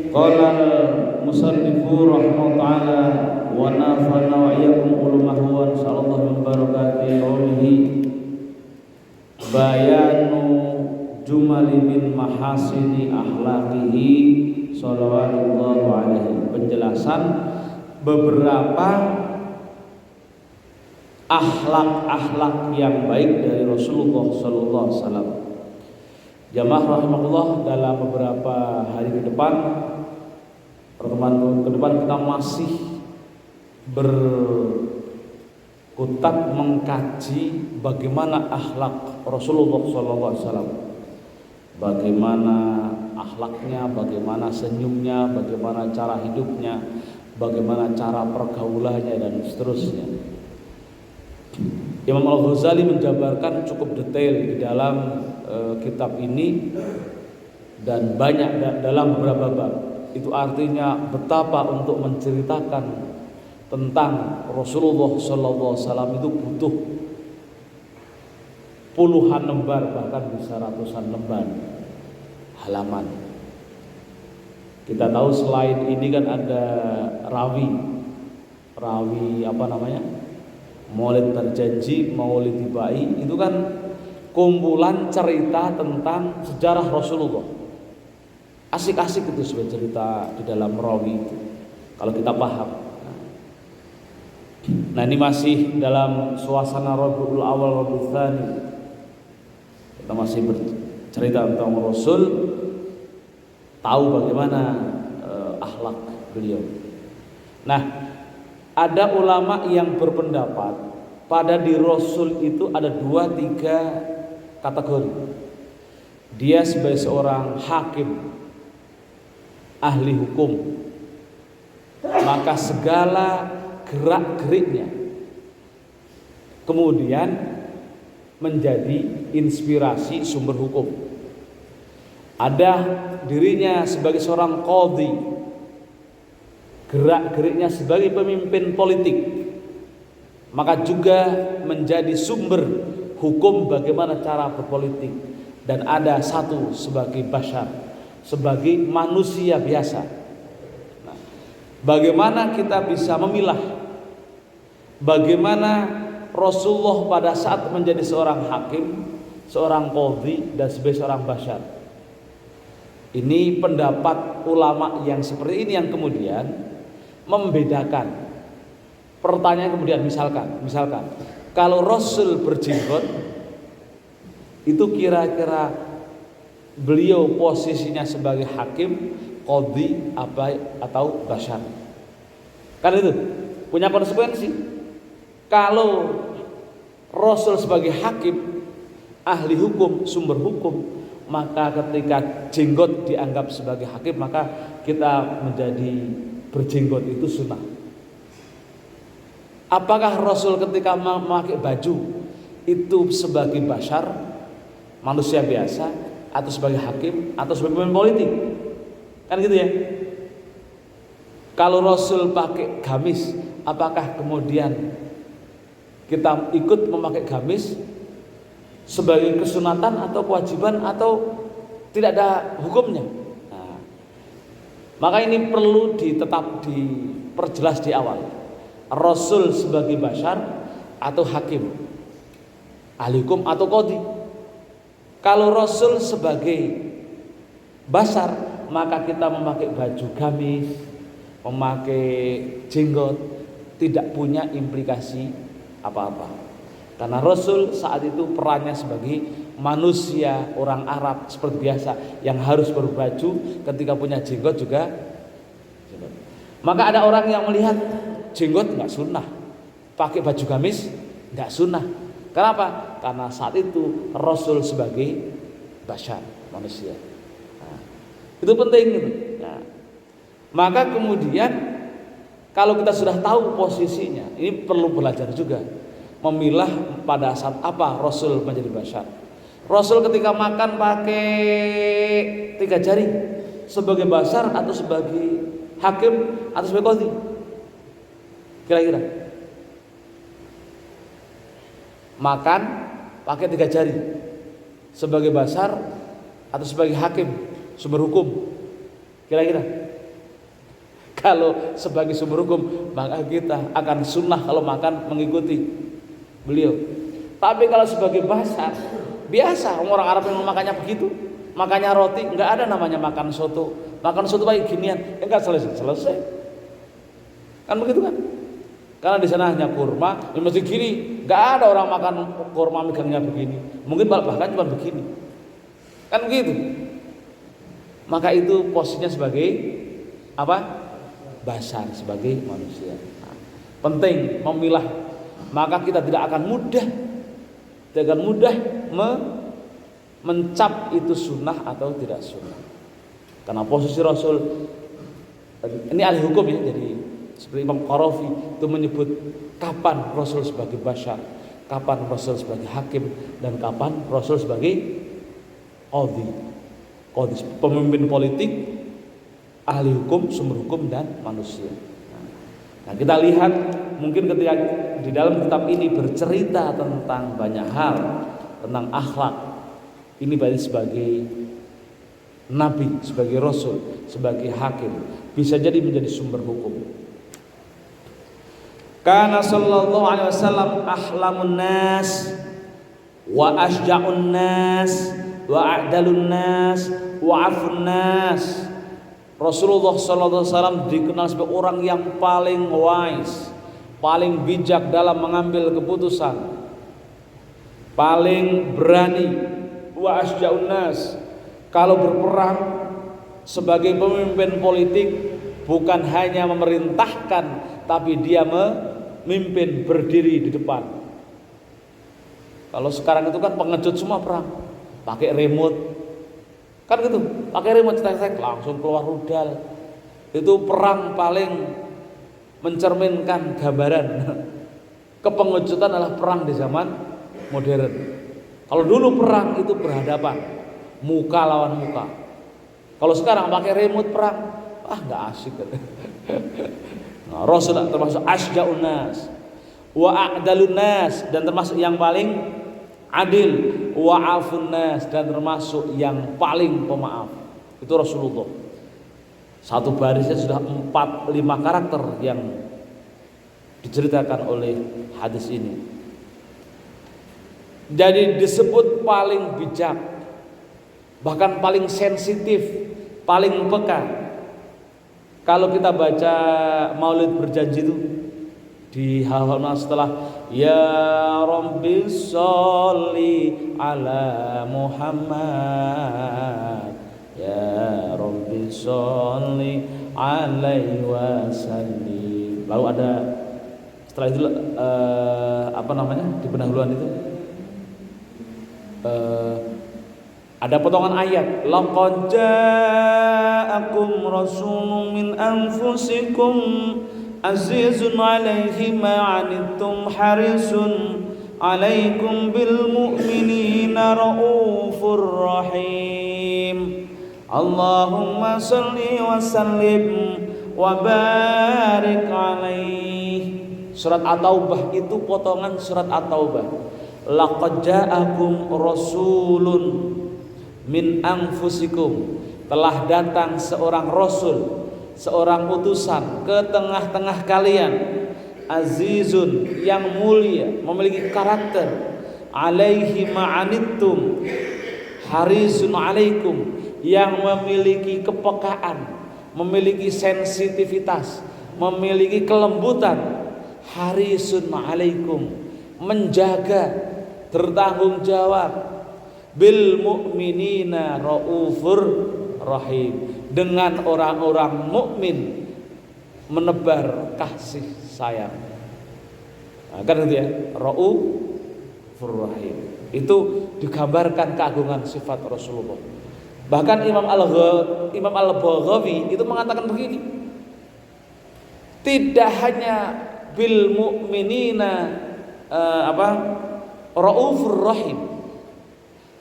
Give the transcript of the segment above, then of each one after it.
Qala al-musannifu rahimahullah ta'ala wa nafa'ana wa iyyakum ulumahu wa sallallahu min barakati qawlihi bayanu jumali min mahasini akhlaqihi sallallahu alaihi, penjelasan beberapa akhlak-akhlak yang baik dari Rasulullah sallallahu alaihi wasallam. Jamaah rahimahullah, dalam beberapa hari ke depan, pertemuan ke depan, kita masih berkutat mengkaji bagaimana akhlak Rasulullah sallallahu alaihi wasallam. Bagaimana akhlaknya, bagaimana senyumnya, bagaimana cara hidupnya, bagaimana cara pergaulannya, dan seterusnya. Imam Al-Ghazali menjabarkan cukup detail di dalam kitab ini dan banyak dalam beberapa bab. Itu artinya betapa untuk menceritakan tentang Rasulullah sallallahu alaihi wasallam itu butuh puluhan lembar, bahkan bisa ratusan lembar halaman. Kita tahu selain ini kan ada rawi apa namanya, Maulid Berjanji, Maulid Tibai, itu kan kumpulan cerita tentang sejarah Rasulullah. Asik-asik itu sebuah cerita di dalam rawi itu, kalau kita paham. Nah, ini masih dalam suasana Rabiul Awal, Rabiul Tsani. Kita masih bercerita tentang Rasul, tahu bagaimana akhlak beliau. Nah, ada ulama yang berpendapat pada di Rasul itu ada 2-3 kategori. Dia sebagai seorang hakim, ahli hukum, maka segala gerak-geriknya kemudian menjadi inspirasi sumber hukum. Ada dirinya sebagai seorang qadhi, gerak-geriknya sebagai pemimpin politik, maka juga menjadi sumber hukum bagaimana cara berpolitik. Dan ada satu sebagai bashar, sebagai manusia biasa. Nah, bagaimana kita bisa memilah bagaimana Rasulullah pada saat menjadi seorang hakim, seorang qadhi, dan sebagai seorang bashar. Ini pendapat ulama yang seperti ini yang kemudian membedakan. Pertanyaan kemudian misalkan kalau Rasul berjenggot, itu kira-kira beliau posisinya sebagai hakim, qadhi, atau bashar? Kan itu punya konsekuensi. Kalau Rasul sebagai hakim, ahli hukum, sumber hukum, maka ketika jenggot dianggap sebagai hakim, maka kita menjadi berjenggot itu sunnah. Apakah Rasul ketika memakai baju itu sebagai bashar, manusia biasa, atau sebagai hakim, atau sebagai pemimpin politik? Kan gitu ya. Kalau Rasul pakai gamis, apakah kemudian kita ikut memakai gamis sebagai kesunatan atau kewajiban, atau tidak ada hukumnya? Nah, maka ini perlu diperjelas di awal. Rasul sebagai bashar atau hakim, ahli hukum atau qadhi. Kalau Rasul sebagai bashar, maka kita memakai baju gamis, memakai jenggot tidak punya implikasi apa-apa. Karena Rasul saat itu perannya sebagai manusia orang Arab seperti biasa yang harus berbaju, ketika punya jenggot juga jenggot. Maka ada orang yang melihat jenggot nggak sunnah, pakai baju gamis nggak sunnah. Kenapa? Karena saat itu Rasul sebagai bashar, manusia. Nah, itu penting gitu. Nah, maka kemudian kalau kita sudah tahu posisinya, ini perlu belajar juga memilah pada saat apa Rasul menjadi bashar. Rasul ketika makan pakai 3 jari sebagai bashar atau sebagai hakim atau sebagai qadhi? Kira-kira makan pakai 3 jari sebagai bashar atau sebagai hakim, sumber hukum? Kira-kira Kalau sebagai sumber hukum, maka kita akan sunnah kalau makan mengikuti beliau. Tapi kalau sebagai bahasa, biasa orang Arab yang makannya begitu, makannya roti, nggak ada namanya makan soto. Makan soto kayak ginian, enggak selesai. Kan begitu kan? Karena di sana hanya kurma, ya mesti gini. Nggak ada orang makan kurma megangnya begini. Mungkin bahkan cuma begini. Kan begitu. Maka itu posisinya sebagai apa? Basar, sebagai manusia. Nah, penting memilah. Maka kita tidak akan mudah mencap itu sunnah atau tidak sunnah. Karena posisi Rasul ini ahli hukum ya, jadi seperti Imam Qarafi itu menyebut kapan Rasul sebagai basar, kapan Rasul sebagai hakim, dan kapan Rasul sebagai qadhi, pemimpin politik, ahli hukum, sumber hukum, dan manusia. Nah, kita lihat mungkin ketika di dalam kitab ini bercerita tentang banyak hal, tentang akhlak, ini berarti sebagai nabi, sebagai rasul, sebagai hakim, bisa jadi menjadi sumber hukum. Kana sallallahu alaihi wasallam ahlamun nas wa asja'un nas wa a'dalun nas wa afun nas. Rasulullah sallallahu alaihi wasallam dikenal sebagai orang yang paling wise, paling bijak dalam mengambil keputusan, paling berani. Wa asja'un nas, kalau berperang sebagai pemimpin politik bukan hanya memerintahkan, tapi dia memimpin, berdiri di depan. Kalau sekarang itu kan pengecut semua perang, pakai remote, kan gitu, pakai remote cetek langsung keluar rudal. Itu perang paling mencerminkan gambaran kepengecutan adalah perang di zaman modern. Kalau dulu perang itu berhadapan, muka lawan muka. Kalau sekarang pakai remote perang, nggak asik. Nah, Rasul termasuk asja'un nas wa a'dalun nas, dan termasuk yang paling adil, wa afun nas, dan termasuk yang paling pemaaf. Itu Rasulullah. Satu barisnya sudah 4-5 karakter yang diceritakan oleh hadis ini. Jadi disebut paling bijak, bahkan paling sensitif, paling peka. Kalau kita baca Maulid berjanji itu di halaman setelah ya Rabbi sholli ala Muhammad, ya Rabbi sholli alaihi wasallim. Lalu ada setelah itu di pendahuluan itu ada potongan ayat, laqad ja'akum rasulun min anfusikum azizun 'alaihi ma 'anittum harisun 'alaikum bil mu'minina raufur rahim. Allahumma shalli wa sallim wa barik 'alaihi. Surat At-Taubah itu potongan surat At-Taubah. Laqad ja'akum rasulun min anfusikum, telah datang seorang rasul, seorang utusan ke tengah-tengah kalian, azizun, yang mulia, memiliki karakter, alaihi ma'anittum, harisun alaikum, yang memiliki kepekaan, memiliki sensitivitas, memiliki kelembutan, harisun alaikum, menjaga, bertanggung jawab, bil mu'minina raufur rahim, dengan orang-orang mukmin menebar kasih sayang. Nah, kan itu ya, raufur rahim. Itu digambarkan keagungan sifat Rasulullah. Bahkan Imam Al-Baghawi itu mengatakan begini, tidak hanya bil mu'minina raufur rahim,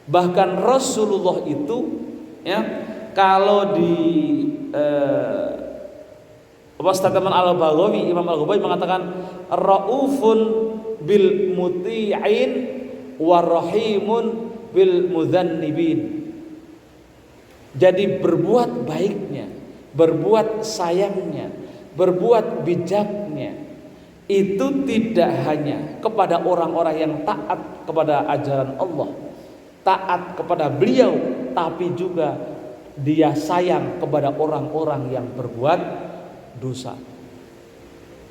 bahkan Rasulullah itu ya, kalau di statement Al-Baghawi, Imam Al-Baghawi mengatakan raufun bil muti'in wa rahimun bil mudzannibin. Jadi berbuat baiknya, berbuat sayangnya, berbuat bijaknya itu tidak hanya kepada orang-orang yang taat kepada ajaran Allah, taat kepada beliau, tapi juga dia sayang kepada orang-orang yang berbuat dosa,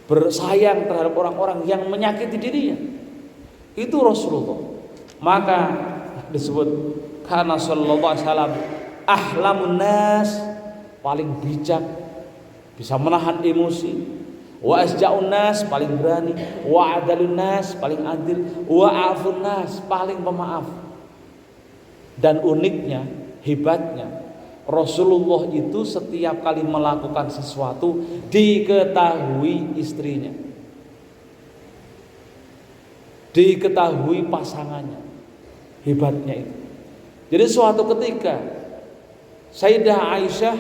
bersayang terhadap orang-orang yang menyakiti dirinya. Itu Rasulullah. Maka disebut karena sallallahu alaihi wasallam ahlamun nas, paling bijak, bisa menahan emosi, wa asja'un nas, paling berani, wa adalun nas, paling adil, wa afun nas, paling pemaaf. Dan uniknya, hebatnya, Rasulullah itu setiap kali melakukan sesuatu diketahui istrinya, diketahui pasangannya. Hebatnya itu. Jadi suatu ketika Sayyidah Aisyah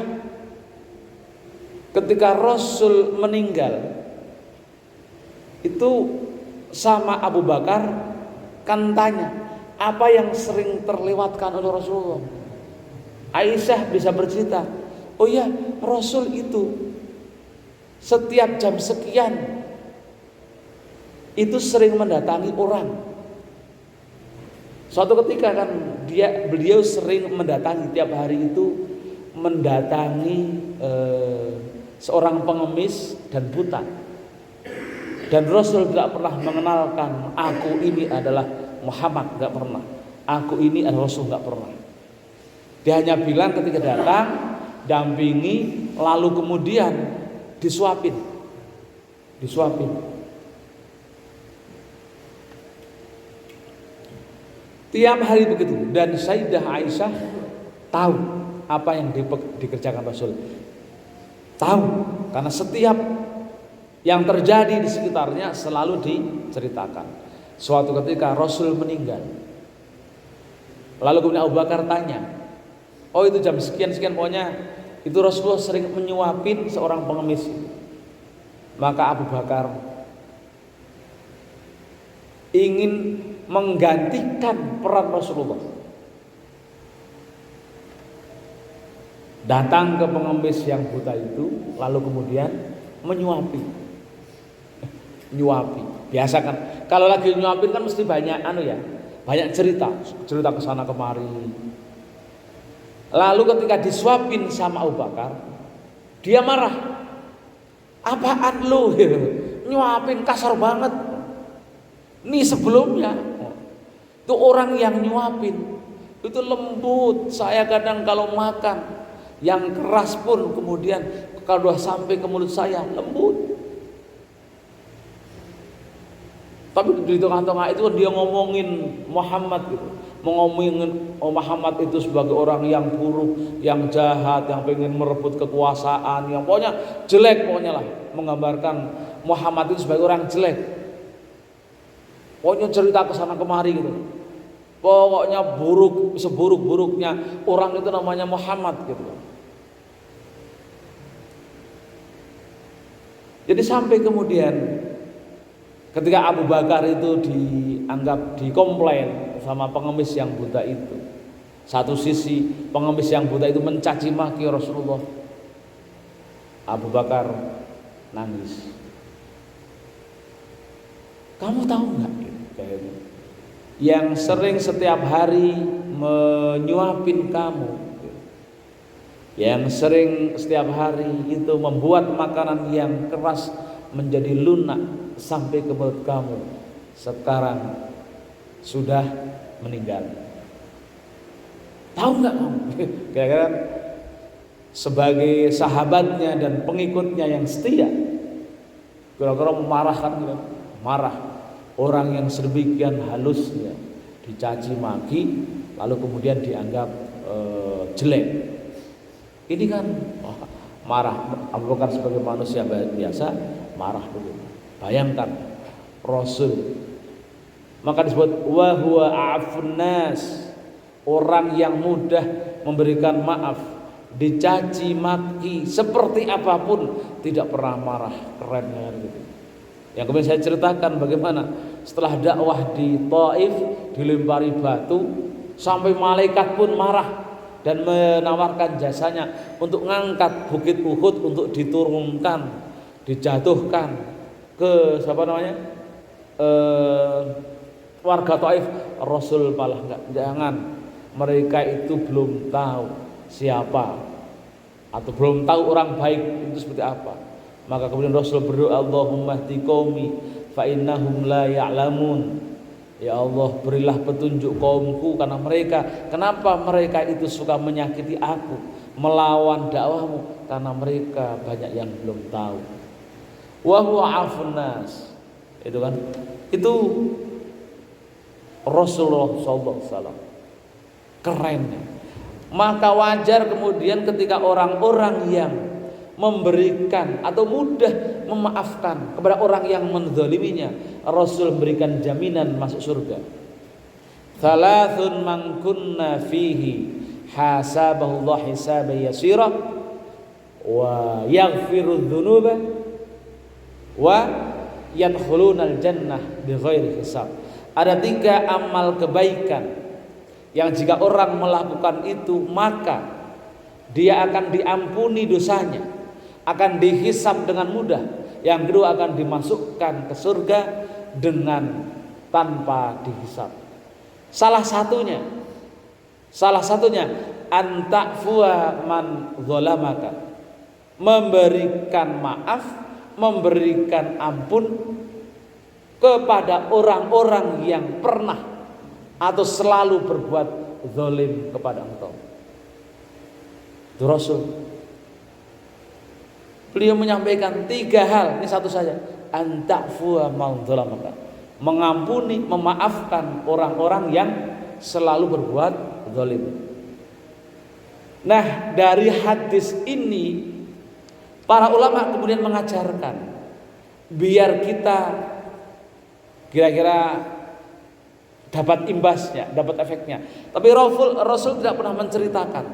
ketika Rasul meninggal itu sama Abu Bakar kan tanya, apa yang sering terlewatkan oleh Rasulullah? Aisyah bisa bercerita, oh ya, Rasul itu setiap jam sekian itu sering mendatangi orang. Suatu ketika kan beliau sering mendatangi, tiap hari itu mendatangi seorang pengemis dan buta. Dan Rasul tidak pernah mengenalkan aku ini adalah Muhammad, tidak pernah. Aku ini adalah Rasul, tidak pernah. Dia hanya bilang ketika datang, dampingi, lalu kemudian disuapin. Tiap hari begitu. Dan Sayyidah Aisyah tahu apa yang dikerjakan Rasul. Tahu, karena setiap yang terjadi di sekitarnya selalu diceritakan. Suatu ketika Rasul meninggal, lalu kemudian Abu Bakar tanya, oh itu jam sekian pokoknya itu Rasulullah sering menyuapin seorang pengemis. Maka Abu Bakar ingin menggantikan peran Rasulullah, datang ke pengemis yang buta itu, lalu kemudian menyuapi. Biasa kan kalau lagi nyuapin kan mesti banyak banyak cerita ke sana kemari. Lalu ketika disuapin sama Abu Bakar, dia marah. Apaan lu? Nyuapin kasar banget. Nih sebelumnya itu orang yang nyuapin itu lembut. Saya kadang kalau makan yang keras pun kemudian kalau sudah sampai ke mulut saya lembut. Tapi di tengah-tengah itu dia ngomongin Muhammad gitu. Ngomongin Muhammad itu sebagai orang yang buruk, yang jahat, yang pengen merebut kekuasaan, yang pokoknya jelek pokoknya lah, menggambarkan Muhammad itu sebagai orang jelek. Pokoknya cerita ke sana kemari gitu. Pokoknya buruk, seburuk-buruknya orang itu namanya Muhammad gitu. Jadi sampai kemudian ketika Abu Bakar itu dianggap dikomplain sama pengemis yang buta itu. Satu sisi pengemis yang buta itu mencaci maki Rasulullah. Abu Bakar nangis. Kamu tahu nggak? Yang sering setiap hari menyuapin kamu, yang sering setiap hari itu membuat makanan yang keras menjadi lunak sampai ke mulut kamu, sekarang sudah meninggal. Tahu nggak kamu? Kira-kira sebagai sahabatnya dan pengikutnya yang setia, kira-kira memarahkan gitu. Marah orang yang sedemikian halusnya dicaci maki lalu kemudian dianggap jelek. Ini kan marah. Abu Bakar sebagai manusia biasa marah dulu. Bayangkan Rasul, maka disebut wa huwa a'fun nas, orang yang mudah memberikan maaf, dicaci maki seperti apapun tidak pernah marah. Keren gitu. Yang kemudian saya ceritakan bagaimana setelah dakwah di Taif dilempari batu sampai malaikat pun marah dan menawarkan jasanya untuk ngangkat bukit Uhud untuk diturunkan dijatuhkan ke siapa namanya, warga Taif, Rasul malah enggak, jangan, mereka itu belum tahu siapa atau belum tahu orang baik itu seperti apa. Maka kemudian Rasul berdoa, Allahumma hdi qaumi fa innahum la ya'lamun. Ya Allah, berilah petunjuk kaumku karena kenapa mereka itu suka menyakiti aku, melawan dakwahmu, karena mereka banyak yang belum tahu. Wa huwa afun nas. Itu kan, itu Rasulullah SAW kerennya. Maka wajar kemudian ketika orang-orang yang memberikan atau mudah memaafkan kepada orang yang menzaliminya, Rasul memberikan jaminan masuk surga. Thalathun man kunna fihi hasabahu Allah hisaban yasira wa yaghfiru dzunuba wa yadkhulunal jannah bighairi hisab. Ada 3 amal kebaikan yang jika orang melakukan itu maka dia akan diampuni dosanya, akan dihisab dengan mudah. Yang kedua akan dimasukkan ke surga dengan tanpa dihisab. Salah satunya anta'fuwa man zalamaka, memberikan maaf, memberikan ampun kepada orang-orang yang pernah atau selalu berbuat zalim kepada engkau. Itu Rasul. Beliau menyampaikan 3 hal, ini satu saja, anta'fuwa man zalamaka, mengampuni, memaafkan orang-orang yang selalu berbuat zalim. Nah, dari hadis ini para ulama kemudian mengajarkan biar kita kira-kira dapat imbasnya, dapat efeknya. Tapi Rasul tidak pernah menceritakan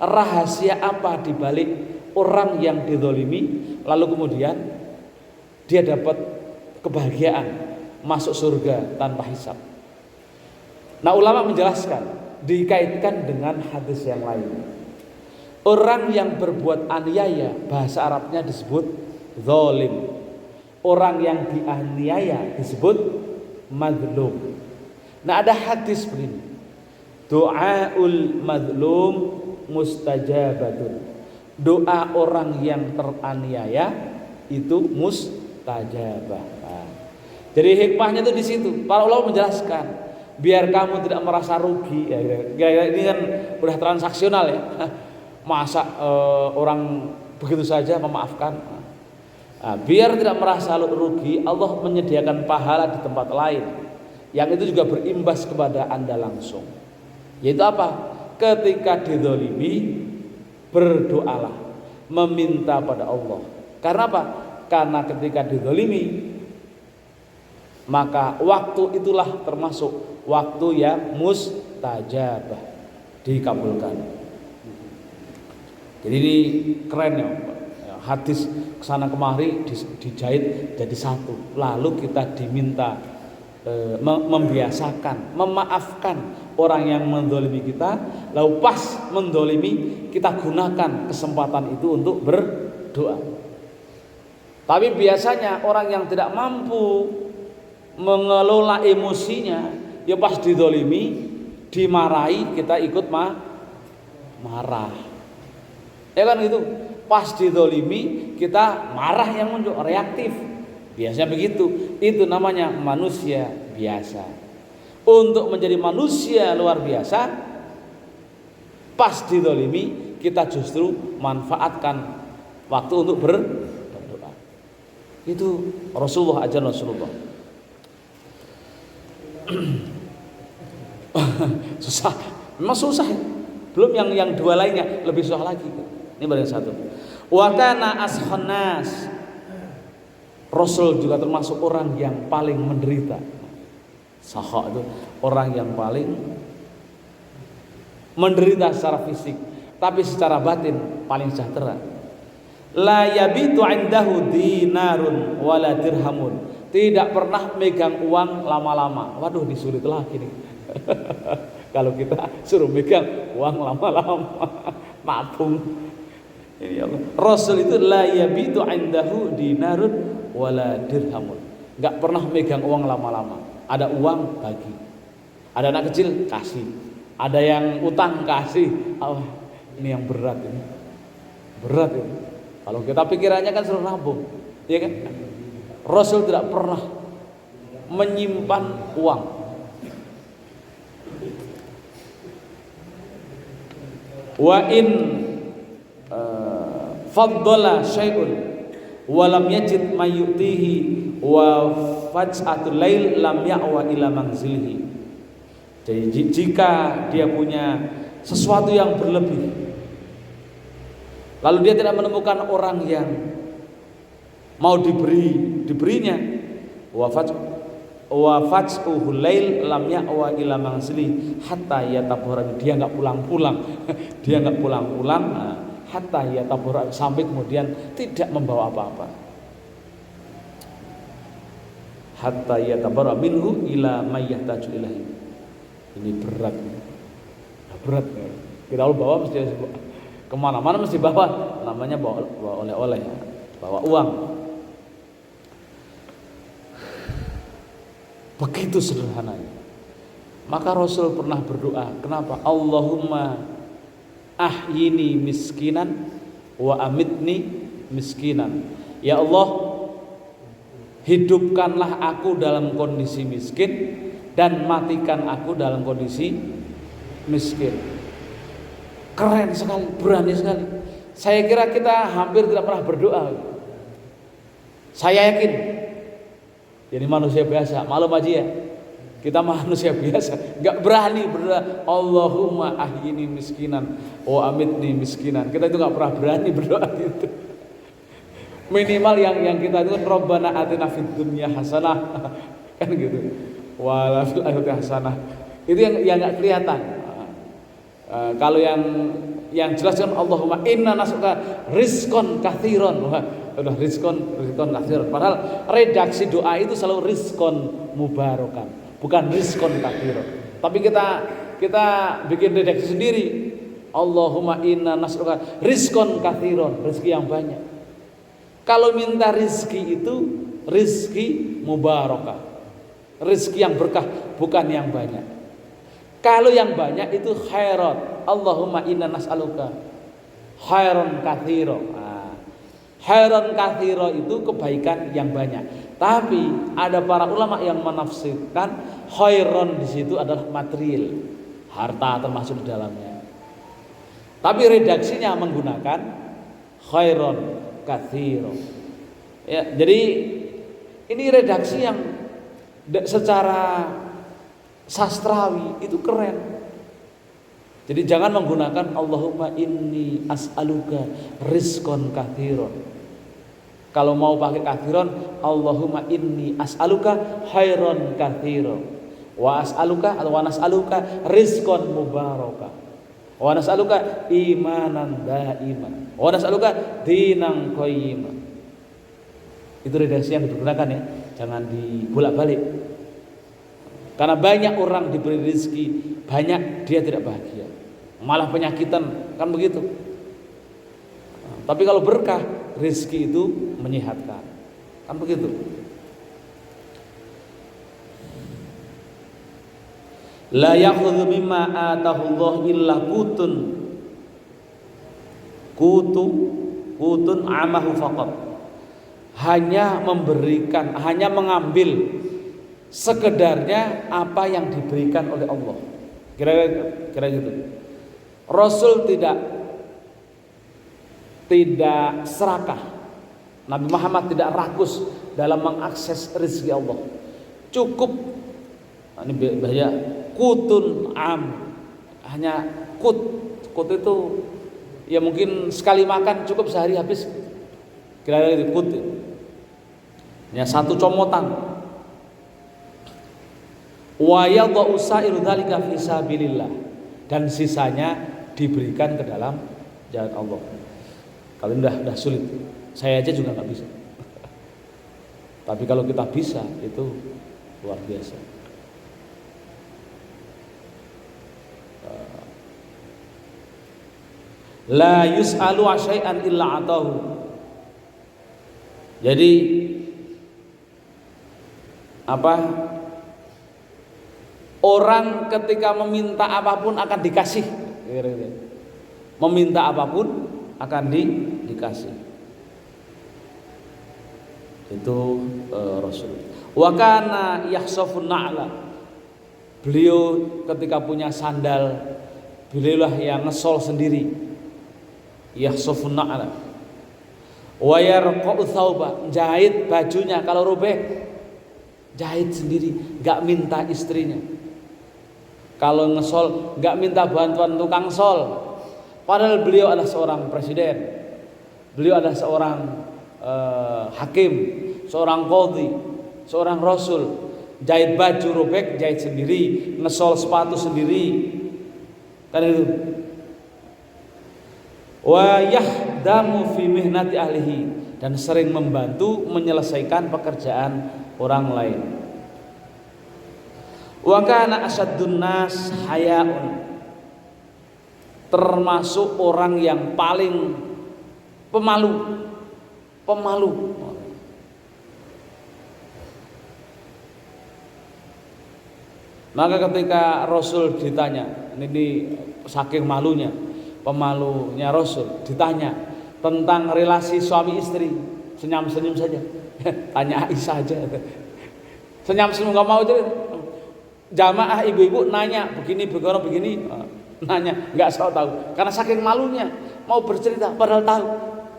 rahasia apa di balik orang yang dizalimi lalu kemudian dia dapat kebahagiaan masuk surga tanpa hisab. Nah, ulama menjelaskan dikaitkan dengan hadis yang lain. Orang yang berbuat aniaya bahasa Arabnya disebut zalim. Orang yang dianiaya disebut mazlum. Nah, ada hadis begini, doaul mazlum mustajabatun. Doa orang yang teraniaya itu mustajabah. Nah, jadi hikmahnya itu di situ. Para ulama menjelaskan biar kamu tidak merasa rugi. Ya, ini kan udah transaksional ya. Masa orang begitu saja memaafkan. Nah, biar tidak merasa rugi, Allah menyediakan pahala di tempat lain yang itu juga berimbas kepada Anda langsung. Yaitu apa? Ketika dizalimi, berdoalah, meminta pada Allah. Karena apa? Karena ketika dizalimi, maka waktu itulah termasuk waktu yang mustajabah, dikabulkan. Jadi ini keren ya, hadis kesana kemari dijahit jadi satu. Lalu kita diminta membiasakan, memaafkan orang yang mendolimi kita. Lalu pas mendolimi, kita gunakan kesempatan itu untuk berdoa. Tapi biasanya orang yang tidak mampu mengelola emosinya, ya pas didolimi, dimarahi, kita ikut marah. Ya kan gitu. Pas didolimi, kita marah yang muncul, reaktif. Biasanya begitu. Itu namanya manusia biasa. Untuk menjadi manusia luar biasa, pas didolimi, kita justru manfaatkan waktu untuk berdoa. Itu Rasulullah ajar Rasulullah. Susah, memang susah ya. Belum yang 2 lainnya lebih susah lagi. Ini baru yang 1. Wa kana ashonnas, Rasul juga termasuk orang yang paling menderita. Sahak itu orang yang paling menderita secara fisik, tapi secara batin paling sejahtera. La yabitu indahu dinarun wala dirhamun. Tidak pernah megang uang lama-lama. Waduh, disulit lagi nih. Kalau kita suruh megang uang lama-lama, mabung. Ini Ya Allah. Rasul itu la yabitu indahu dinarun wala dirhamun. Enggak pernah megang uang lama-lama. Ada uang bagi. Ada anak kecil kasih. Ada yang utang kasih. Oh, ini yang berat ini. Berat ini. Kalau kita pikirannya kan suruh nabung, ya kan? Rasul tidak pernah menyimpan uang. Wa in faddala syai'un wa lam yajid mayyutihi wa faj'atul lail lam ya'wa ila manzilihi. Jadi jika dia punya sesuatu yang berlebih, lalu dia tidak menemukan orang yang mau diberinya, wa faj'uhul lail lam ya'wa ila manzilihi hatta yatabara, dia enggak pulang-pulang. Dia enggak pulang-pulang. Hatta yatabara, sampai kemudian tidak membawa apa-apa. Hatta yatabara minhu ila mayyahtaju ilahi. Ini berat. Berat. Kita bawa mesti kemana-mana mesti bawa. Namanya bawa oleh-oleh, bawa uang. Begitu sederhananya. Maka Rasul pernah berdoa. Kenapa? Allahumma ahyini miskinan wa amitni miskinan. Ya Allah, hidupkanlah aku dalam kondisi miskin dan matikan aku dalam kondisi miskin. Keren sekali, berani sekali. Saya kira kita hampir tidak pernah berdoa. Saya yakin. Jadi manusia biasa, maklum aja ya. Kita manusia biasa, nggak berani berdoa Allahumma ahyini miskinan wa amitni miskinan. Kita itu nggak pernah berani berdoa gitu. Minimal yang kita itu Rabbana atina fid dunya hasanah kan gitu. Wa fil akhirati hasanah. Itu yang nggak kelihatan. Kalau yang jelas kan Allahumma inna nas'aluka rizqan katsiran. Udah rizqan katsiran. Padahal redaksi doa itu selalu rizqan mubarakan. Bukan rizqan katsiran. Tapi kita bikin redaksi sendiri. Allahumma inna nas'aluka rizqan katsiran, rezeki yang banyak. Kalau minta rizki itu rizki mubarakah, rizki yang berkah, bukan yang banyak. Kalau yang banyak itu khairat. Allahumma inna nas'aluka khairan katsira. Khairan katsira itu kebaikan yang banyak. Tapi ada para ulama yang menafsirkan khairan di situ adalah material, harta termasuk di dalamnya. Tapi redaksinya menggunakan khairan katsira. Ya, jadi ini redaksi yang secara sastrawi itu keren. Jadi jangan menggunakan Allahumma inni as'aluka rizqan katsiran. Kalau mau pakai katsiran, Allahumma inni as'aluka khairan katsiran. Wa as'aluka atau wa nas'aluka rizqan mubaraka. Wa nas'aluka imanan daiman. Wa nas'aluka dinan qayyima. Itu redaksi yang digunakan ya. Jangan dibolak-balik. Karena banyak orang diberi rezeki, banyak dia tidak bahagia. Malah penyakitan, kan begitu. Tapi kalau berkah, rezeki itu menyehatkan. Kan begitu. La ya'khudhu mimma atahu Allah illa kutun amahu faqat. Hanya memberikan, hanya mengambil sekedarnya apa yang diberikan oleh Allah. Kira-kira gitu. Rasul tidak serakah. Nabi Muhammad tidak rakus dalam mengakses rezeki Allah. Cukup ini bahaya kutun am, hanya kut itu ya mungkin sekali makan cukup sehari habis. Kira-kira itu kut. Ya satu comotan. Wa yadha'u sa'iru dzalika fi sabilillah, dan sisanya diberikan ke dalam jalan Allah. Kalau udah sulit, saya aja juga nggak bisa. Tapi kalau kita bisa, itu luar biasa. La yus'alu syai'an illa atahu. Jadi apa? Orang ketika meminta apapun akan dikasih. Meminta apapun akan dikasih. Itu Rasul. Wa kana yakhsafun na'la. Beliau ketika punya sandal, beliaulah yang ngesol sendiri. Yakhsafun na'la. Wa yarqa'u thawba, jahit bajunya kalau robek. Jahit sendiri, enggak minta istrinya. Kalau ngesol enggak minta bantuan tukang sol. Padahal beliau adalah seorang presiden. Beliau adalah seorang hakim, seorang qadhi, seorang rasul. Jahit baju robek jahit sendiri, ngesol sepatu sendiri. Kan itu. Wa yahdamu fi mihnati ahlihi, dan sering membantu menyelesaikan pekerjaan orang lain. Wa kana asaddun nas hayaun, termasuk orang yang paling pemalu. Maka ketika Rasul ditanya, ini saking malunya, pemalunya Rasul ditanya tentang relasi suami istri, senyum-senyum saja. Tanya Aisyah aja. Senyum-senyum enggak mau cerita. Jamaah ibu-ibu nanya begini nanya enggak tahu karena saking malunya mau bercerita padahal tahu.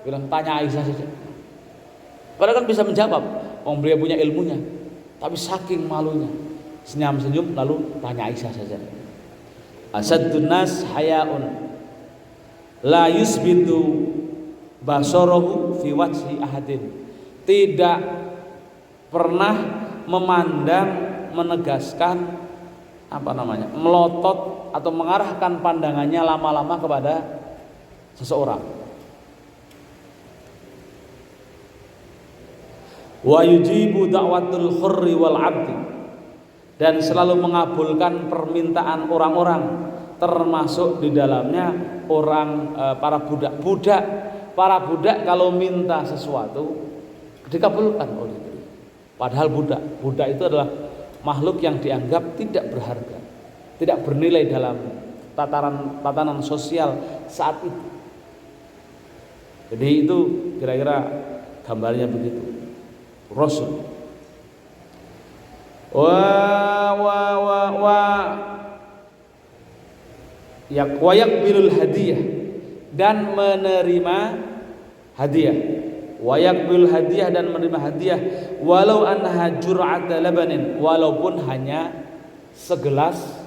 Bilang tanya Aisyah saja. Padahal kan bisa menjawab, beliau punya ilmunya. Tapi saking malunya, senyum-senyum lalu tanya Aisyah saja. Asaddun nas hayaun la yusbitu basarahu fi wajhi ahadin. Tidak pernah memandang, menegaskan melotot atau mengarahkan pandangannya lama-lama kepada seseorang. Wa yujibu da'watul hurri wal 'abdi, dan selalu mengabulkan permintaan orang-orang, termasuk di dalamnya orang para budak. Para budak kalau minta sesuatu dikabulkan oleh beliau. Padahal budak itu adalah makhluk yang dianggap tidak berharga, tidak bernilai dalam tatanan sosial saat itu. Jadi itu kira-kira gambarnya begitu. Rasul wa yaqbilul hadiyah, dan menerima hadiah. Wa yaqbilul hadiyah, dan menerima hadiah walau annaha jur'ata labanin, walaupun hanya segelas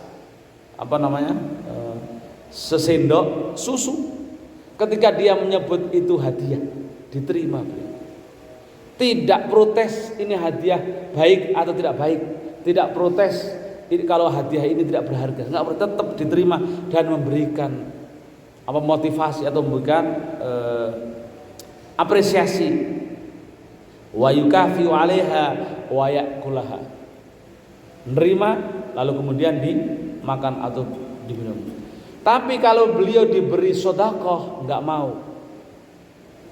sesendok susu. Ketika dia menyebut itu hadiah, diterima beliau. Tidak protes ini hadiah baik atau tidak baik, tidak protes ini kalau hadiah ini tidak berharga, enggak, tetap diterima dan memberikan motivasi atau memberikan apresiasi. Wa yukafiu 'alaiha wa ya'kulaha, menerima lalu kemudian dimakan atau diminum. Tapi kalau beliau diberi sedekah enggak mau,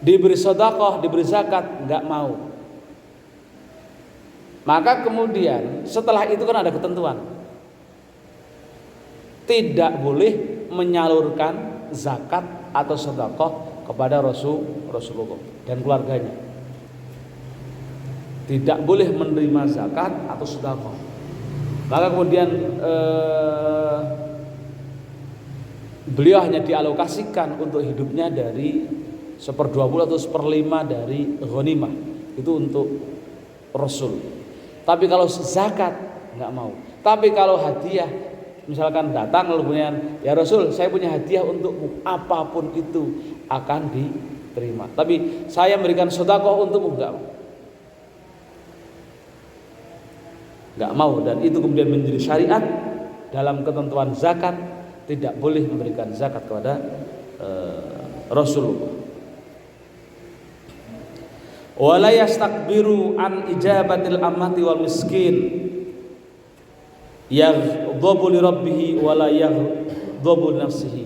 diberi sedekah, diberi zakat enggak mau. Maka kemudian setelah itu kan ada ketentuan, tidak boleh menyalurkan zakat atau sedekah kepada Rasulullah dan keluarganya. Tidak boleh menerima zakat atau sedekah. Maka kemudian beliau hanya dialokasikan untuk hidupnya dari 1/20 atau 1/5 dari ghanimah, itu untuk Rasul. Tapi kalau zakat nggak mau. Tapi kalau hadiah, misalkan datang lalu kemudian, ya Rasul, saya punya hadiah untukmu, apapun itu akan diterima. Tapi saya memberikan sedekah untukmu, nggak mau. Dan itu kemudian menjadi syariat dalam ketentuan zakat, tidak boleh memberikan zakat kepada Rasulullah. Wala yastakbiru an ijabatil ammati wal miskin, yaghdabu li rabbih wala yaghdabu li nafsihi.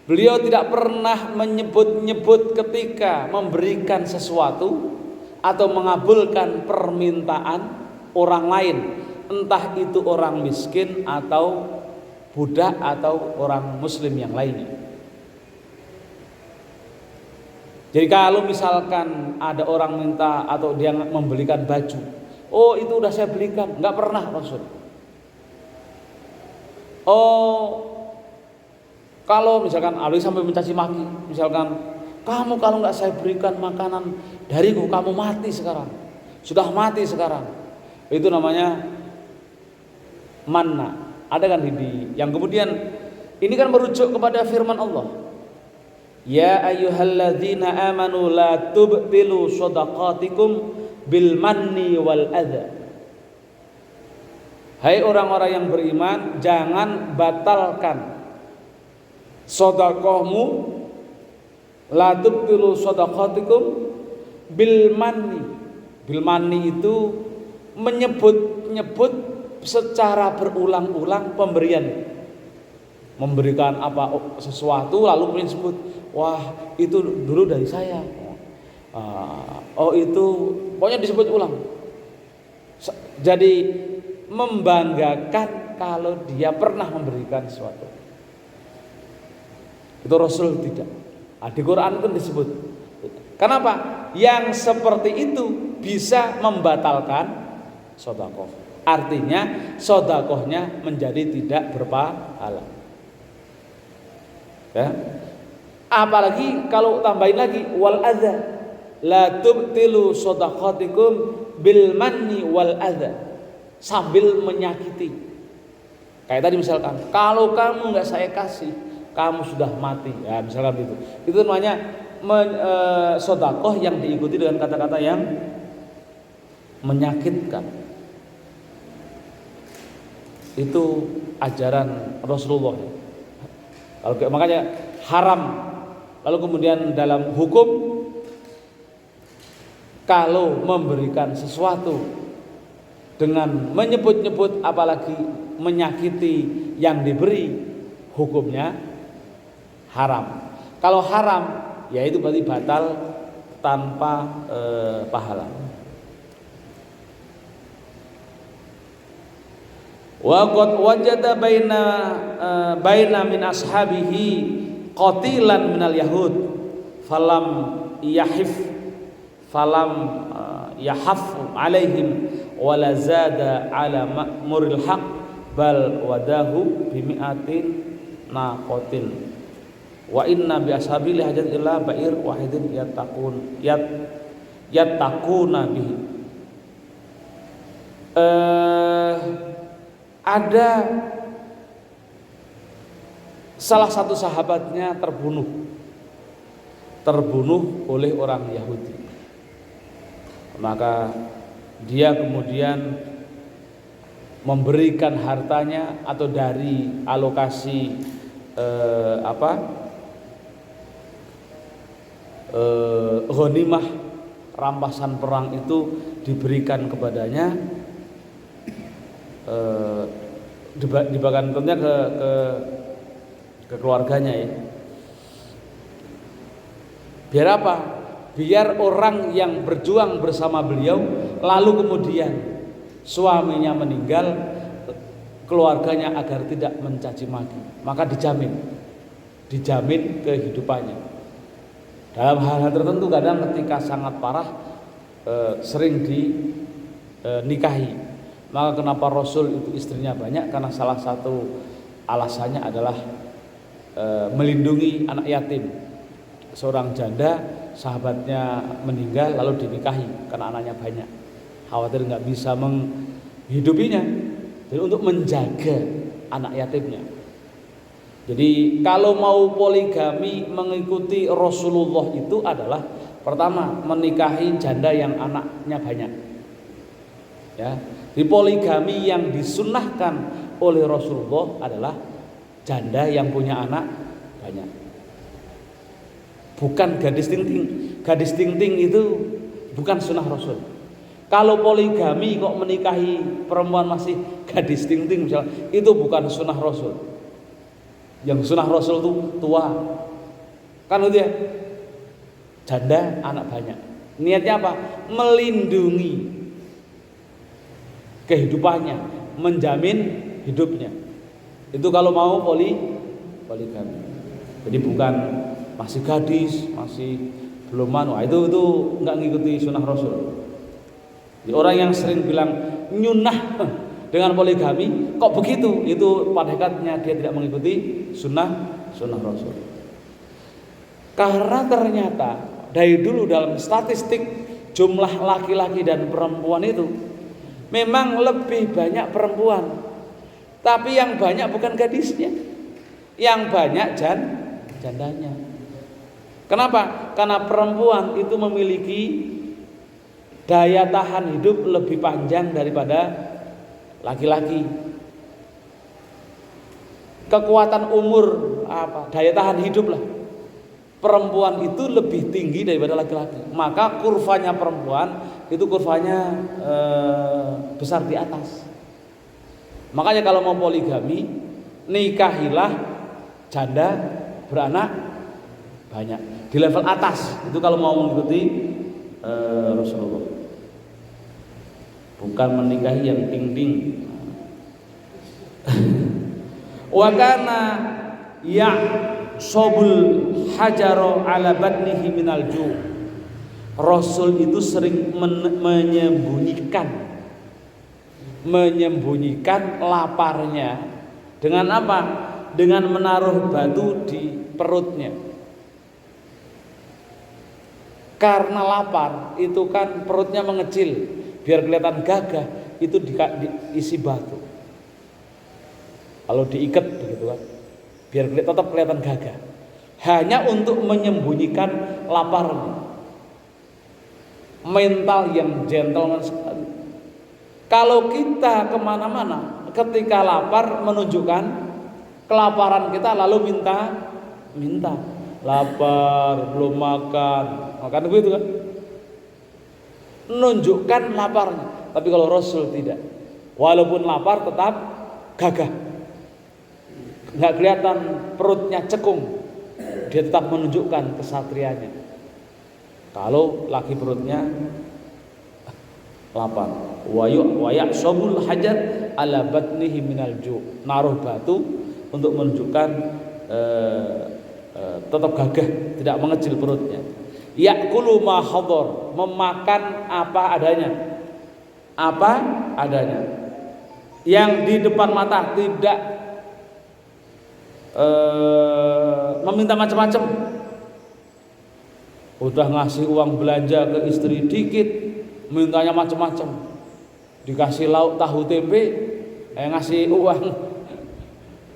Beliau tidak pernah menyebut-nyebut ketika memberikan sesuatu atau mengabulkan permintaan orang lain, entah itu orang miskin atau budak atau orang muslim yang lainnya. Jadi kalau misalkan ada orang minta atau dia membelikan baju, oh itu udah saya belikan, nggak pernah Rasul. Oh, kalau misalkan Ali sampai mencaci maki, misalkan kamu kalau nggak saya berikan makanan dariku, kamu mati sekarang, sudah mati sekarang. Itu namanya manna. Ada kan yang kemudian ini kan merujuk kepada firman Allah. Ya ayyuhalladzina amanu la tubtilu shadaqatikum bil manni wal adza. Hai orang-orang yang beriman, jangan batalkan sedekahmu, la tubtilu shadaqatikum bil manni. Bil manni itu menyebut-nyebut secara berulang-ulang pemberian. Memberikan sesuatu lalu kemudian sebut, wah itu dulu dari saya. Oh itu pokoknya disebut ulang. Jadi membanggakan kalau dia pernah memberikan sesuatu. Itu Rasul tidak. Di Quran pun disebut. Kenapa? Yang seperti itu bisa membatalkan sedekah. Artinya sedekahnya menjadi tidak berpahala. Ya. Apalagi kalau tambahin lagi wal adza, la tubtilu shadaqatikum bil manni wal adza, sambil menyakiti. Kayak tadi misalkan, kalau kamu nggak saya kasih, kamu sudah mati. Ya misalkan itu. Itu namanya sedekah yang diikuti dengan kata-kata yang menyakitkan. Itu ajaran Rasulullah. Makanya haram. Lalu kemudian dalam hukum, kalau memberikan sesuatu dengan menyebut-nyebut apalagi menyakiti yang diberi, hukumnya haram. Kalau haram, ya itu berarti batal tanpa pahala. Wa qad wajada baina min ashabihi qatilan minal yahud falam yahaf alaihim wala zada ala ma'muril haq bal wadahu bimi'atin naqatin wa inna bi ashabil hajat illa ba'ir wahidin yattaquna bihi. Ada salah satu sahabatnya terbunuh oleh orang Yahudi. Maka dia kemudian memberikan hartanya atau dari alokasi ghanimah, rampasan perang itu diberikan kepadanya, dibagikan tentunya ke keluarganya ya. Biar apa? Biar orang yang berjuang bersama beliau lalu kemudian suaminya meninggal, keluarganya agar tidak mencaci maki, maka dijamin kehidupannya. Dalam hal-hal tertentu kadang ketika sangat parah sering dinikahi. Maka kenapa Rasul itu istrinya banyak? Karena salah satu alasannya adalah melindungi anak yatim. Seorang janda sahabatnya meninggal lalu dinikahi karena anaknya banyak, khawatir nggak bisa menghidupinya, jadi untuk menjaga anak yatimnya. Jadi kalau mau poligami mengikuti Rasulullah itu adalah pertama menikahi janda yang anaknya banyak. Ya, di poligami yang disunnahkan oleh Rasulullah adalah janda yang punya anak banyak. Bukan gadis tingting. Gadis tingting itu bukan sunnah Rasul. Kalau poligami kok menikahi perempuan masih gadis tingting misalnya, itu bukan sunnah Rasul. Yang sunnah Rasul itu tua, Kan gitu ya. Janda anak banyak. Niatnya apa? Melindungi kehidupannya, menjamin hidupnya. Itu kalau mau poligami. Jadi bukan masih gadis, masih belum itu nggak ngikuti sunnah Rasul. Jadi orang yang sering bilang nyunah dengan poligami, kok begitu? Itu pada hakikatnya dia tidak mengikuti sunnah Rasul. Karena ternyata dari dulu dalam statistik jumlah laki-laki dan perempuan itu memang lebih banyak perempuan, tapi yang banyak bukan gadisnya, yang banyak jandanya. Kenapa? Karena perempuan itu memiliki daya tahan hidup lebih panjang daripada laki-laki. Kekuatan umur daya tahan hidup lah, perempuan itu lebih tinggi daripada laki-laki. Maka kurvanya perempuan itu kurvanya besar di atas. Makanya kalau mau poligami, nikahilah janda beranak banyak di level atas. Itu kalau mau mengikuti Rasulullah. Bukan menikahi yang ting-ting. Wa kana sobul hajaro ala batnihi minal ju'. Rasul itu sering menyembunyikan laparnya dengan apa? Dengan menaruh batu di perutnya. Karena lapar itu kan perutnya mengecil, biar kelihatan gagah itu diisi batu. Kalau diikat begitu kan, biar tetap kelihatan gagah. Hanya untuk menyembunyikan laparnya. Mental yang gentleman sekali. Kalau kita kemana-mana, ketika lapar menunjukkan kelaparan kita, lalu minta. Lapar, belum makan begitu kan? Menunjukkan laparnya. Tapi kalau Rasul tidak. Walaupun lapar tetap gagah. Nggak kelihatan perutnya cekung. Dia tetap menunjukkan kesatrianya. Kalau laki perutnya lapar, wayak sobul hajat ala batnihi minal ju'. Naruh batu untuk menunjukkan tetap gagah, tidak mengecil perutnya. Ya'kulu ma hadar, memakan apa adanya. Yang di depan mata, tidak meminta macam-macam. Udah ngasih uang belanja ke istri dikit, mintanya macam-macam. Dikasih lauk tahu tempe, ngasih uang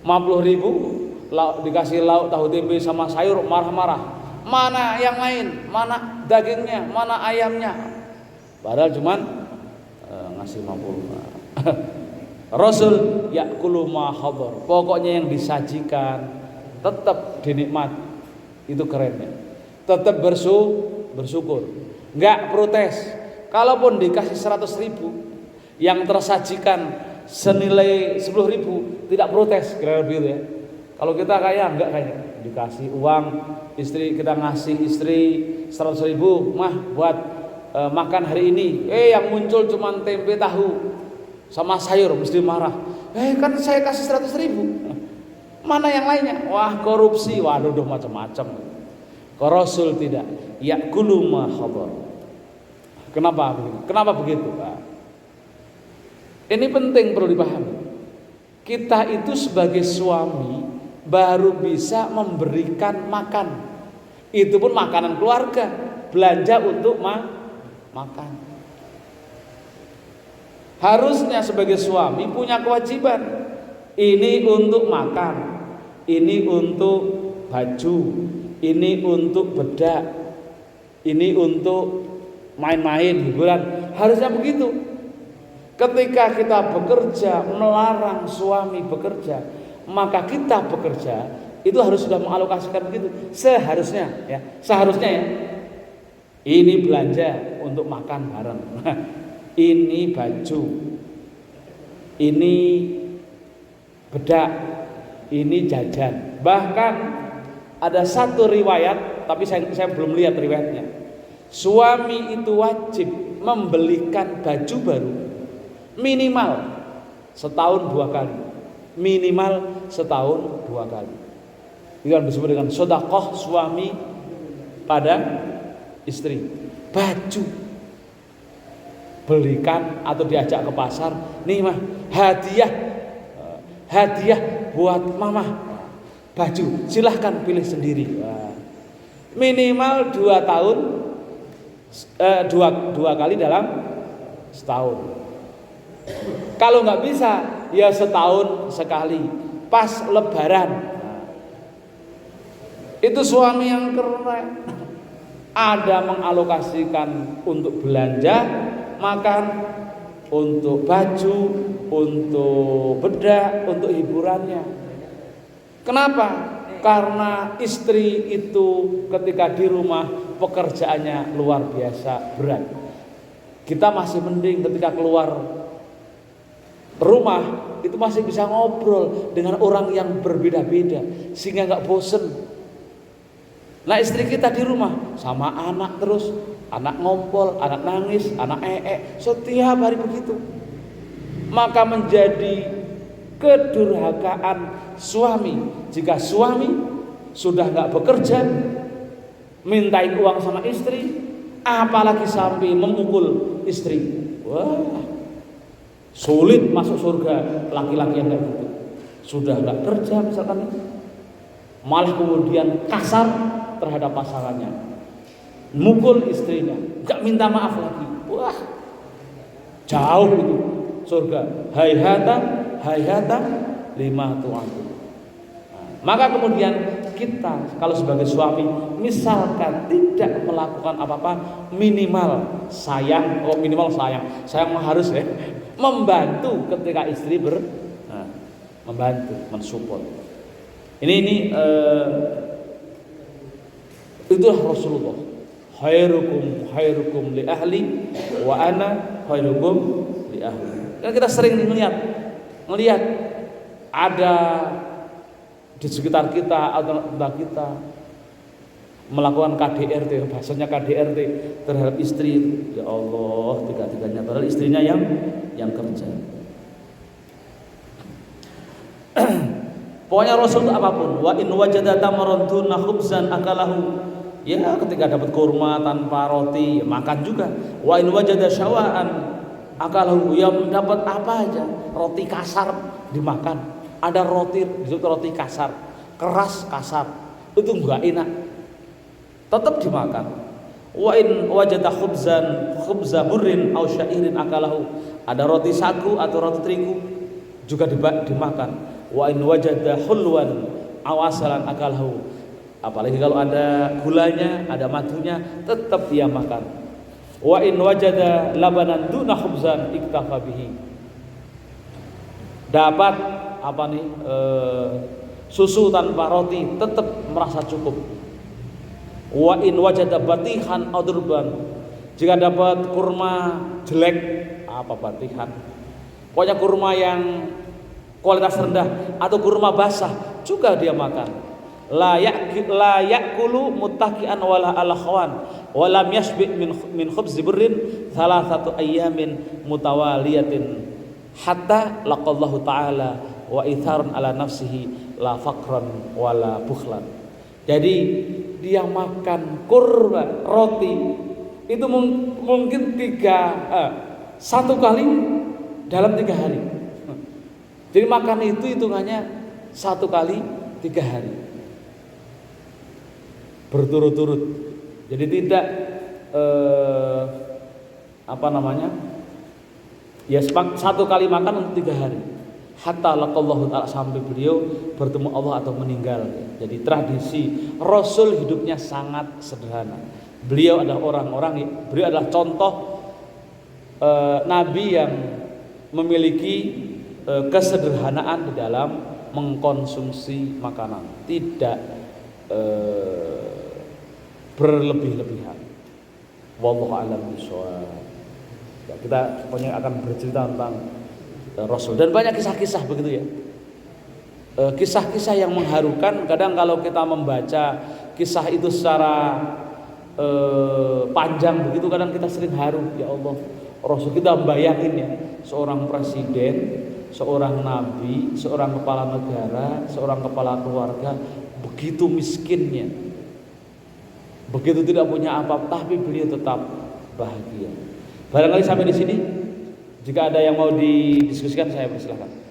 50.000, dikasih lauk tahu tempe sama sayur, marah-marah. Mana yang lain? Mana dagingnya? Mana ayamnya? Padahal cuman ngasih 50. Rasul ya'kulu ma hadar. Pokoknya yang disajikan tetap dinikmati. Itu kerennya. Tetap bersyukur. Enggak protes. Kalaupun dikasih 100.000, yang tersajikan senilai 10.000, tidak protes, kira-kira begitu ya. Kalau kita enggak kayak dikasih uang, istri kita ngasih istri 100.000, mah buat makan hari ini. Yang muncul cuma tempe tahu sama sayur, mesti marah. Kan saya kasih 100.000. Mana yang lainnya? Wah, korupsi, waduh macam-macam. Kalau Rasul tidak, ya'kulu ma hadar. Kenapa begitu? Kenapa begitu? Nah, ini penting, perlu dipahami. Kita itu sebagai suami baru bisa memberikan makan. Itu pun makanan keluarga, belanja untuk makan. Harusnya sebagai suami punya kewajiban. Ini untuk makan, ini untuk baju, ini untuk bedak, ini untuk main-main, hiburan. Harusnya begitu. Ketika kita bekerja melarang suami bekerja, maka kita bekerja itu harus sudah mengalokasikan begitu. Seharusnya ya. Ini belanja untuk makan bareng. Ini baju, ini bedak, ini jajan. Bahkan ada satu riwayat, tapi saya belum lihat riwayatnya. Suami itu wajib membelikan baju baru minimal setahun 2 kali. Minimal setahun 2 kali. Itu yang disebut dengan sedekah suami pada istri. Baju belikan atau diajak ke pasar, nih mah hadiah buat mama, baju silahkan pilih sendiri. Minimal 2 tahun, dua kali dalam setahun. Kalau nggak bisa ya setahun sekali pas lebaran. Itu suami yang keren. Ada mengalokasikan untuk belanja, makan, untuk baju, untuk bedak, untuk hiburannya. Kenapa? Karena istri itu ketika di rumah pekerjaannya luar biasa berat. Kita masih mending ketika keluar rumah itu masih bisa ngobrol dengan orang yang berbeda-beda sehingga nggak bosen. Nah istri kita di rumah sama anak terus, anak ngompol, anak nangis, anak setiap hari begitu. Maka menjadi kedurhakaan suami jika suami sudah nggak bekerja, mintain uang sama istri, apalagi sampai memukul istri. Wah, sulit masuk surga laki-laki yang kayak gitu. Sudah nggak kerja misalkan, malah kemudian kasar terhadap pasangannya, mukul istrinya, nggak minta maaf lagi. Wah, jauh itu surga. Hayhata lima tu'atu. Maka kemudian kita kalau sebagai suami misalkan tidak melakukan apa-apa, minimal sayang harus ya, membantu ketika istri membantu, mensupport. Ini itulah Rasulullah. Khairukum li ahli wa ana khairukum li ahli. Kan kita sering melihat ada di sekitar kita atau tempat kita melakukan KDRT, bahasanya KDRT terhadap istri. Ya Allah, tiga-tiganya padahal istrinya yang kerja. Pokoknya Rasul itu apapun, wa in wajada tamran duna khubzan akalahu. Ya ketika dapat kurma tanpa roti, ya makan juga. Wa in wajada syawaan akalahu, yang dapat apa aja, roti kasar dimakan. Ada roti disebut roti kasar, keras kasar, itu enggak enak, tetap dimakan. Wa in wajada khubza burrin aw syairin akalahu, ada roti sagu atau roti terigu juga dimakan. Wa in wajada hulwan awasalan akalahu, apalagi kalau ada gulanya, ada madunya, tetap dia makan. Wa in wajada labanan duna khubzan iktafa bihi, dapat susu tanpa roti tetap merasa cukup. Wa in wajada batihan adurban, jika dapat kurma jelek, batihan, pokoknya kurma yang kualitas rendah atau kurma basah juga dia makan. La yakulu muttaqian wala alakhwan wala yashbi min khubzi burrin thalathatu ayyamin mutawaliyatin hatta laqallahu ta'ala wa itharun ala nafsihi la faqran wala bukhlan. Jadi dia makan kurma roti itu mungkin satu kali dalam 3 hari. Jadi makan itu hitungannya 1 kali 3 hari berturut-turut. Jadi tidak ya 1 kali makan untuk 3 hari. Hatta laqallahu ta'ala, sampai beliau bertemu Allah atau meninggal. Jadi tradisi Rasul hidupnya sangat sederhana. Beliau adalah beliau adalah contoh Nabi yang memiliki kesederhanaan di dalam mengkonsumsi makanan, tidak berlebih-lebihan. Wallahu a'lam bishawab. Kita pokoknya akan bercerita tentang Rasul dan banyak kisah-kisah begitu ya. kisah-kisah yang mengharukan. Kadang kalau kita membaca kisah itu secara panjang begitu, kadang kita sering haru. Ya Allah, Rasul kita bayangin ya, seorang presiden, seorang nabi, seorang kepala negara, seorang kepala keluarga, begitu miskinnya, begitu tidak punya apa-apa, tapi beliau tetap bahagia. Barangkali sampai di sini. Jika ada yang mau didiskusikan, saya persilahkan.